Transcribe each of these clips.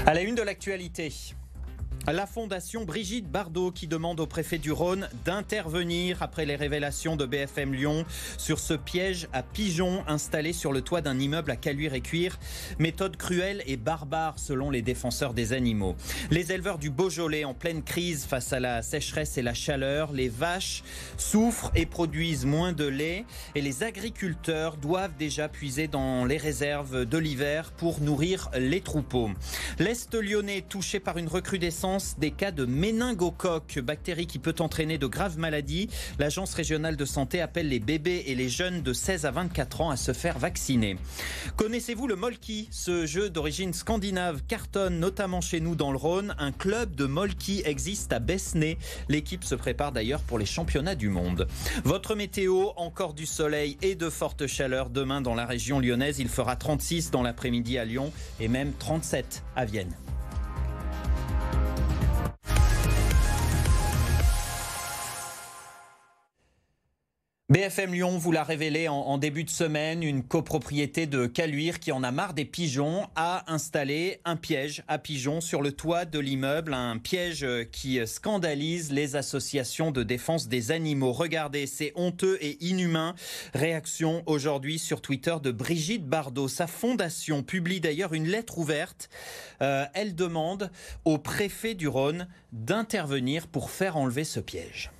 À la une de l'actualité, la fondation Brigitte Bardot qui demande au préfet du Rhône d'intervenir après les révélations de BFM Lyon sur ce piège à pigeons installé sur le toit d'un immeuble à Caluire-et-Cuire. Méthode cruelle et barbare selon les défenseurs des animaux. Les éleveurs du Beaujolais en pleine crise face à la sécheresse et la chaleur. Les vaches souffrent et produisent moins de lait et les agriculteurs doivent déjà puiser dans les réserves de l'hiver pour nourrir les troupeaux. L'Est lyonnais touché par une recrudescence des cas de méningocoque, bactérie qui peut entraîner de graves maladies. L'Agence régionale de santé appelle les bébés et les jeunes de 16 à 24 ans à se faire vacciner. Connaissez-vous le Molki? Ce jeu d'origine scandinave cartonne notamment chez nous dans le Rhône. Un club de Molki existe à Besnay. L'équipe se prépare d'ailleurs pour les championnats du monde. Votre météo, encore du soleil et de fortes chaleurs demain dans la région lyonnaise. Il fera 36 dans l'après-midi à Lyon et même 37 à Vienne. BFM Lyon vous l'a révélé en début de semaine, une copropriété de Caluire qui en a marre des pigeons a installé un piège à pigeons sur le toit de l'immeuble, un piège qui scandalise les associations de défense des animaux. Regardez, c'est honteux et inhumain. Réaction aujourd'hui sur Twitter de Brigitte Bardot. Sa fondation publie d'ailleurs une lettre ouverte. Elle demande au préfet du Rhône d'intervenir pour faire enlever ce piège.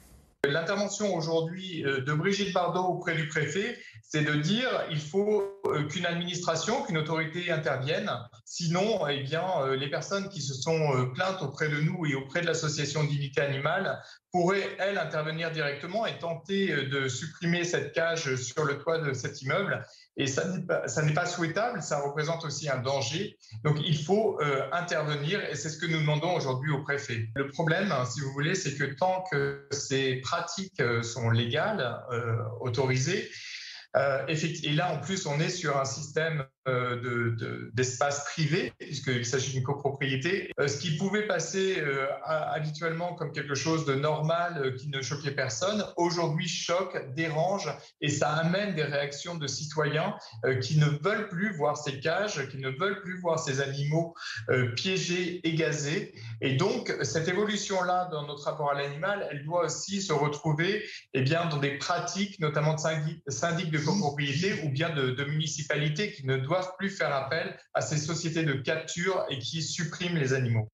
L'intervention aujourd'hui de Brigitte Bardot auprès du préfet, c'est de dire qu'il faut qu'une administration, qu'une autorité intervienne. Sinon, eh bien, les personnes qui se sont plaintes auprès de nous et auprès de l'association Dignité Animale pourraient, elles, intervenir directement et tenter de supprimer cette cage sur le toit de cet immeuble. Et ça n'est pas souhaitable, ça représente aussi un danger. Donc il faut intervenir et c'est ce que nous demandons aujourd'hui au préfet. Le problème, si vous voulez, c'est que tant que ces pratiques sont légales, autorisées, et là, en plus, on est sur un système d'espace privé, puisqu'il s'agit d'une copropriété. Ce qui pouvait passer habituellement comme quelque chose de normal, qui ne choquait personne, aujourd'hui choque, dérange, et ça amène des réactions de citoyens qui ne veulent plus voir ces cages, qui ne veulent plus voir ces animaux piégés et gazés. Et donc, cette évolution-là dans notre rapport à l'animal, elle doit aussi se retrouver dans des pratiques, notamment de syndics de copropriété ou bien de municipalités qui ne doivent plus faire appel à ces sociétés de capture et qui suppriment les animaux.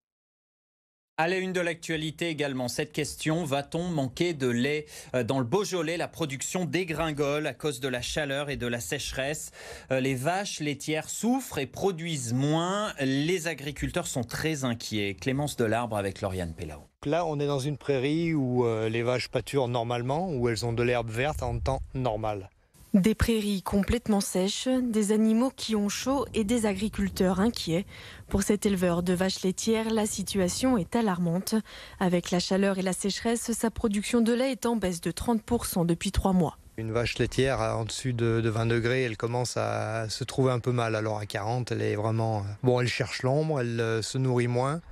À la une de l'actualité également, cette question, va-t-on manquer de lait? Dans le Beaujolais, la production dégringole à cause de la chaleur et de la sécheresse. Les vaches laitières souffrent et produisent moins. Les agriculteurs sont très inquiets. Clémence Delarbre avec Lauriane Pellao. Là, on est dans une prairie où les vaches pâturent normalement, où elles ont de l'herbe verte en temps normal. Des prairies complètement sèches, des animaux qui ont chaud et des agriculteurs inquiets. Pour cet éleveur de vaches laitières, la situation est alarmante. Avec la chaleur et la sécheresse, sa production de lait est en baisse de 30% depuis 3 mois. Une vache laitière en dessus de 20 degrés, elle commence à se trouver un peu mal. Alors à 40, elle est vraiment... Bon, elle cherche l'ombre, elle se nourrit moins.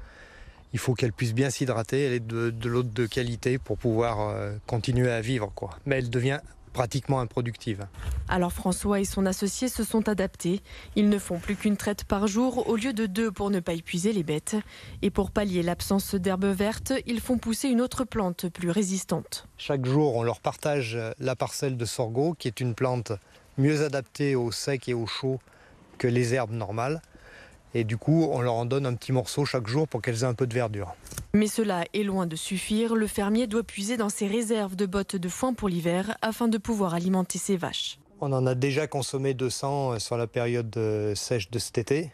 Il faut qu'elle puisse bien s'hydrater, elle est de l'eau de qualité pour pouvoir continuer à vivre, quoi. Mais elle devient pratiquement improductive. Alors François et son associé se sont adaptés. Ils ne font plus qu'une traite par jour au lieu de 2 pour ne pas épuiser les bêtes. Et pour pallier l'absence d'herbe verte, ils font pousser une autre plante plus résistante. Chaque jour, on leur partage la parcelle de sorgho, qui est une plante mieux adaptée au sec et au chaud que les herbes normales. Et du coup, on leur en donne un petit morceau chaque jour pour qu'elles aient un peu de verdure. Mais cela est loin de suffire. Le fermier doit puiser dans ses réserves de bottes de foin pour l'hiver afin de pouvoir alimenter ses vaches. On en a déjà consommé 200 sur la période sèche de cet été.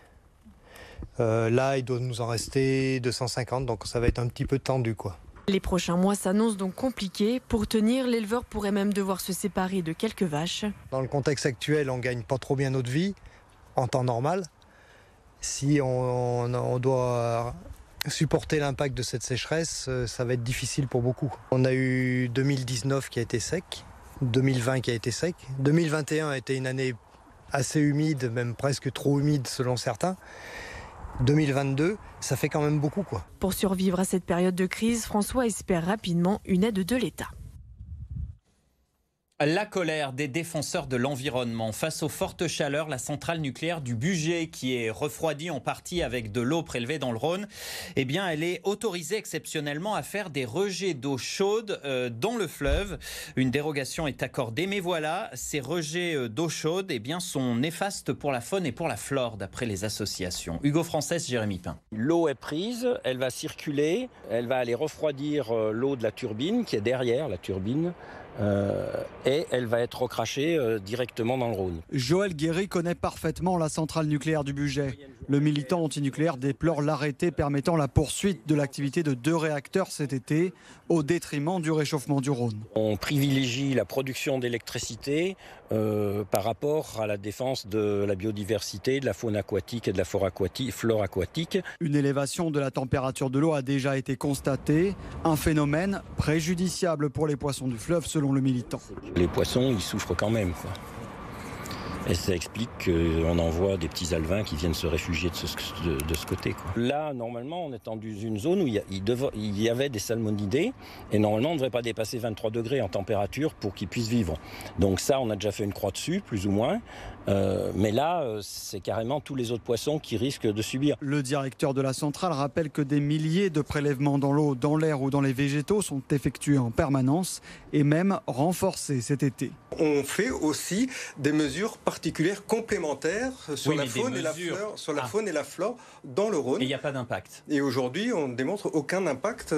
Là, il doit nous en rester 250, donc ça va être un petit peu tendu, quoi. Les prochains mois s'annoncent donc compliqués. Pour tenir, l'éleveur pourrait même devoir se séparer de quelques vaches. Dans le contexte actuel, on ne gagne pas trop bien notre vie en temps normal. Si on doit supporter l'impact de cette sécheresse, ça va être difficile pour beaucoup. On a eu 2019 qui a été sec, 2020 qui a été sec, 2021 a été une année assez humide, même presque trop humide selon certains. 2022, ça fait quand même beaucoup, quoi. Pour survivre à cette période de crise, François espère rapidement une aide de l'État. La colère des défenseurs de l'environnement face aux fortes chaleurs, la centrale nucléaire du Bugey, qui est refroidie en partie avec de l'eau prélevée dans le Rhône, eh bien, elle est autorisée exceptionnellement à faire des rejets d'eau chaude dans le fleuve. Une dérogation est accordée, mais voilà, ces rejets d'eau chaude, eh bien, sont néfastes pour la faune et pour la flore, d'après les associations. Hugo Frances, Jérémy Pain. L'eau est prise, elle va circuler, elle va aller refroidir l'eau de la turbine qui est derrière la turbine. Et elle va être recrachée directement dans le Rhône. Joël Guéry connaît parfaitement la centrale nucléaire du Bugey. Le militant antinucléaire déplore l'arrêté permettant la poursuite de l'activité de 2 réacteurs cet été au détriment du réchauffement du Rhône. On privilégie la production d'électricité par rapport à la défense de la biodiversité, de la faune aquatique et de la flore aquatique. Une élévation de la température de l'eau a déjà été constatée, un phénomène préjudiciable pour les poissons du fleuve selon le militant. Les poissons, ils souffrent quand même, quoi. Et ça explique qu'on envoie des petits alevins qui viennent se réfugier de ce côté, quoi. Là, normalement, on est dans une zone où il y avait des salmonidés. Et normalement, on ne devrait pas dépasser 23 degrés en température pour qu'ils puissent vivre. Donc ça, on a déjà fait une croix dessus, plus ou moins. Mais là, c'est carrément tous les autres poissons qui risquent de subir. Le directeur de la centrale rappelle que des milliers de prélèvements dans l'eau, dans l'air ou dans les végétaux sont effectués en permanence et même renforcés cet été. On fait aussi des mesures particulières complémentaires sur la faune et la flore dans le Rhône. Et il n'y a pas d'impact. Et aujourd'hui, on ne démontre aucun impact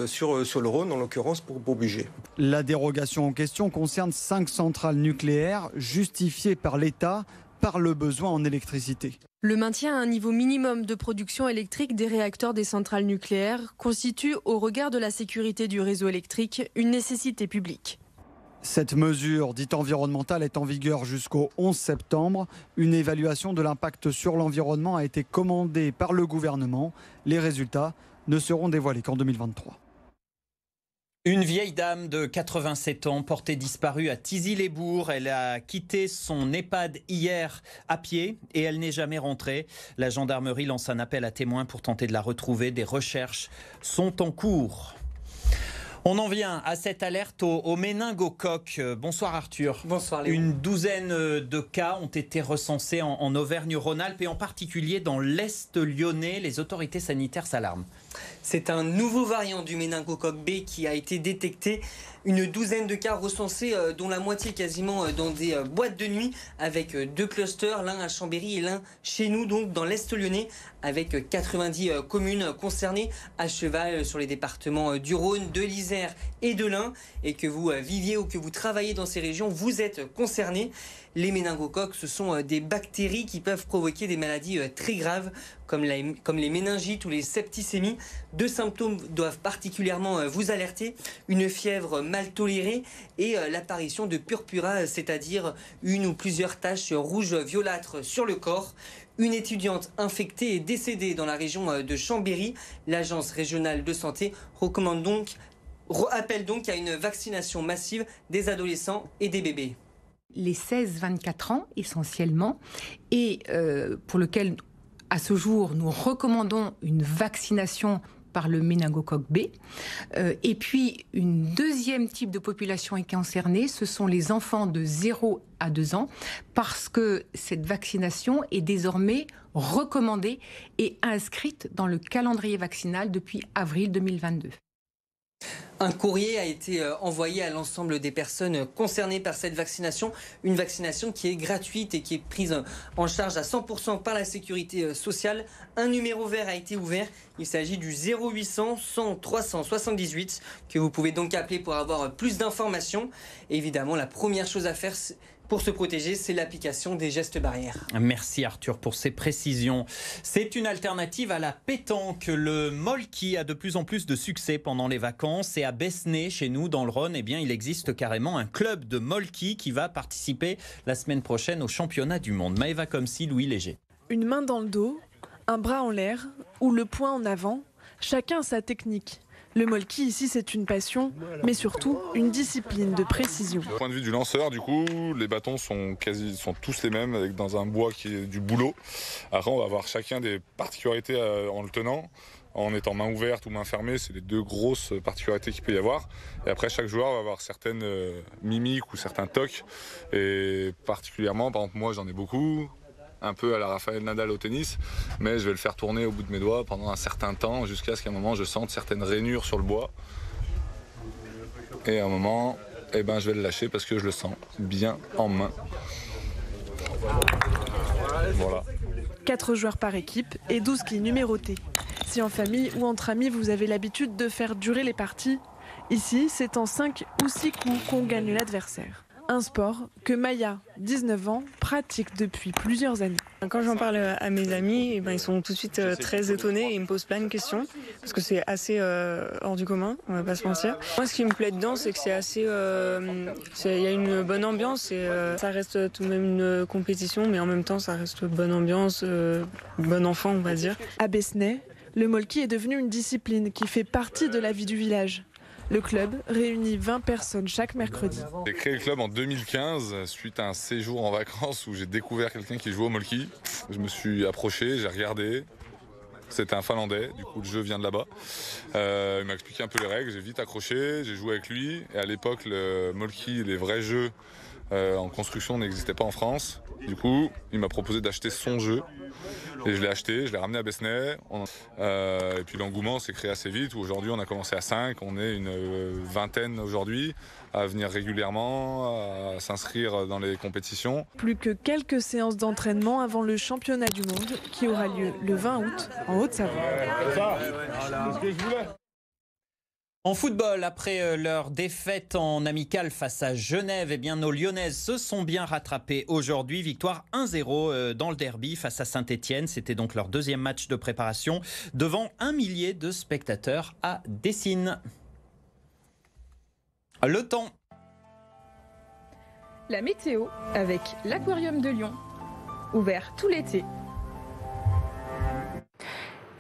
sur le Rhône, en l'occurrence pour Bugey. La dérogation en question concerne 5 centrales nucléaires justifiées par l'État par le besoin en électricité. Le maintien à un niveau minimum de production électrique des réacteurs des centrales nucléaires constitue, au regard de la sécurité du réseau électrique, une nécessité publique. Cette mesure dite environnementale est en vigueur jusqu'au 11 septembre. Une évaluation de l'impact sur l'environnement a été commandée par le gouvernement. Les résultats ne seront dévoilés qu'en 2023. Une vieille dame de 87 ans portée disparue à Thizy-les-Bourgs. Elle a quitté son EHPAD hier à pied et elle n'est jamais rentrée. La gendarmerie lance un appel à témoins pour tenter de la retrouver. Des recherches sont en cours. On en vient à cette alerte au méningocoque. Bonsoir Arthur. Bonsoir Léon. Une douzaine de cas ont été recensés en Auvergne-Rhône-Alpes et en particulier dans l'Est lyonnais. Les autorités sanitaires s'alarment. C'est un nouveau variant du méningocoque B qui a été détecté. Une douzaine de cas recensés, dont la moitié quasiment dans des boîtes de nuit, avec 2 clusters, l'un à Chambéry et l'un chez nous, donc dans l'Est lyonnais, avec 90 communes concernées, à cheval sur les départements du Rhône, de l'Isère et de l'Ain. Et que vous viviez ou que vous travaillez dans ces régions, vous êtes concernés. Les méningocoques, ce sont des bactéries qui peuvent provoquer des maladies très graves, comme les méningites ou les septicémies. 2 symptômes doivent particulièrement vous alerter: une fièvre mal tolérée et l'apparition de purpura, c'est-à-dire une ou plusieurs taches rouges violâtres sur le corps. Une étudiante infectée est décédée dans la région de Chambéry. L'Agence régionale de santé appelle donc à une vaccination massive des adolescents et des bébés. Les 16-24 ans essentiellement, et pour lequel à ce jour nous recommandons une vaccination par le méningocoque B. Et puis une deuxième type de population est concernée, ce sont les enfants de 0 à 2 ans, parce que cette vaccination est désormais recommandée et inscrite dans le calendrier vaccinal depuis avril 2022. Un courrier a été envoyé à l'ensemble des personnes concernées par cette vaccination. Une vaccination qui est gratuite et qui est prise en charge à 100% par la sécurité sociale. Un numéro vert a été ouvert. Il s'agit du 0800 100 378 que vous pouvez donc appeler pour avoir plus d'informations. Évidemment, la première chose à faire pour se protéger, c'est l'application des gestes barrières. Merci Arthur pour ces précisions. C'est une alternative à la pétanque. Le molki a de plus en plus de succès pendant les vacances. Et à Besnay, chez nous, dans le Rhône, eh bien, il existe carrément un club de molki qui va participer la semaine prochaine au championnat du monde. Maëva Comsi, Louis Léger. Une main dans le dos, un bras en l'air ou le poing en avant, chacun a sa technique. Le molki ici, c'est une passion, mais surtout une discipline de précision. Du point de vue du lanceur, du coup, les bâtons sont tous les mêmes, dans un bois qui est du bouleau. Après, on va avoir chacun des particularités en le tenant. En étant main ouverte ou main fermée, c'est les deux grosses particularités qu'il peut y avoir. Et après, chaque joueur va avoir certaines mimiques ou certains tocs. Et particulièrement, par exemple, moi, j'en ai beaucoup. Un peu à la Rafael Nadal au tennis, mais je vais le faire tourner au bout de mes doigts pendant un certain temps jusqu'à ce qu'à un moment je sente certaines rainures sur le bois. Et à un moment, je vais le lâcher parce que je le sens bien en main. Voilà. 4 joueurs par équipe et 12 quilles numérotées. Si en famille ou entre amis vous avez l'habitude de faire durer les parties, ici c'est en 5 ou 6 coups qu'on gagne l'adversaire. Un sport que Maya, 19 ans, pratique depuis plusieurs années. Quand j'en parle à mes amis, ils sont tout de suite très étonnés et ils me posent plein de questions parce que c'est assez hors du commun, on va pas se mentir. Moi, ce qui me plaît dedans, c'est que c'est assez, il y a une bonne ambiance et ça reste tout de même une compétition, mais en même temps, ça reste bonne ambiance, bon enfant, on va dire. À Besnay, le molki est devenu une discipline qui fait partie de la vie du village. Le club réunit 20 personnes chaque mercredi. J'ai créé le club en 2015 suite à un séjour en vacances où j'ai découvert quelqu'un qui jouait au molki. Je me suis approché, j'ai regardé. C'était un Finlandais, du coup le jeu vient de là-bas. Il m'a expliqué un peu les règles, j'ai vite accroché, j'ai joué avec lui. Et à l'époque, le molki, les vrais jeux en construction n'existaient pas en France. Du coup, il m'a proposé d'acheter son jeu. Et je l'ai acheté, je l'ai ramené à Besnay. Et puis l'engouement s'est créé assez vite. Aujourd'hui, on a commencé à 5, on est une vingtaine aujourd'hui à venir régulièrement, à s'inscrire dans les compétitions. Plus que quelques séances d'entraînement avant le championnat du monde qui aura lieu le 20 août en Haute-Savoie. En football, après leur défaite en amical face à Genève, nos Lyonnaises se sont bien rattrapées aujourd'hui. Victoire 1-0 dans le derby face à Saint-Etienne. C'était donc leur deuxième match de préparation devant 1 millier de spectateurs à Dessines. Le temps. La météo avec l'Aquarium de Lyon, ouvert tout l'été.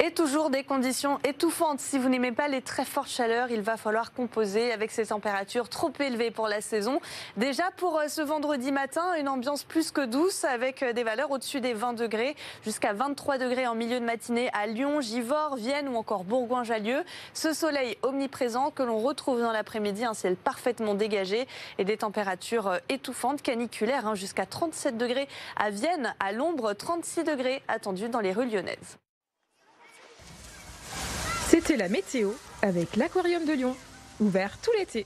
Et toujours des conditions étouffantes. Si vous n'aimez pas les très fortes chaleurs, il va falloir composer avec ces températures trop élevées pour la saison. Déjà pour ce vendredi matin, une ambiance plus que douce avec des valeurs au-dessus des 20 degrés, jusqu'à 23 degrés en milieu de matinée à Lyon, Givors, Vienne ou encore Bourgoin-Jallieu. Ce soleil omniprésent que l'on retrouve dans l'après-midi, un ciel parfaitement dégagé et des températures étouffantes, caniculaires, jusqu'à 37 degrés à Vienne, à l'ombre, 36 degrés attendus dans les rues lyonnaises. C'était la météo avec l'Aquarium de Lyon, ouvert tout l'été.